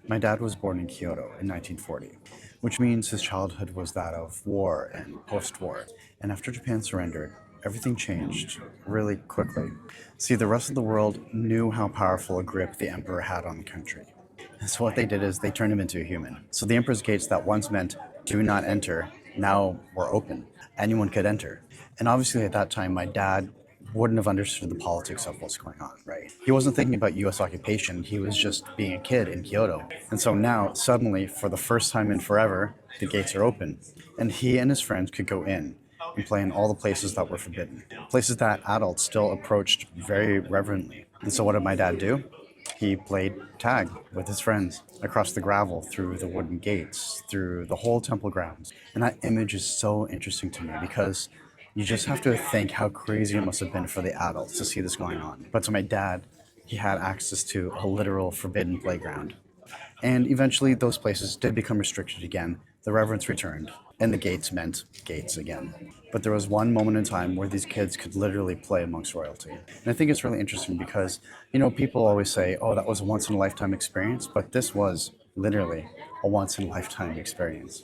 My dad was born in Kyoto in 1940, which means his childhood was that of war and post-war. And after Japan surrendered, everything changed really quickly. See, the rest of the world knew how powerful a grip the emperor had on the country. And so what they did is they turned him into a human. So the emperor's gates that once meant do not enter now were open. Anyone could enter. And obviously at that time, my dad wouldn't have understood the politics of what's going on, right? He wasn't thinking about US occupation, he was just being a kid in Kyoto. And so now, suddenly, for the first time in forever, the gates are open. And he and his friends could go in and play in all the places that were forbidden, places that adults still approached very reverently. And so what did my dad do? He played tag with his friends across the gravel, through the wooden gates, through the whole temple grounds. And that image is so interesting to me because you just have to think how crazy it must have been for the adults to see this going on. But to my dad, he had access to a literal forbidden playground. And eventually, those places did become restricted again. The reverence returned, and the gates meant gates again. But there was one moment in time where these kids could literally play amongst royalty. And I think it's really interesting because, people always say, oh, that was a once in a lifetime experience, but this was literally a once in a lifetime experience.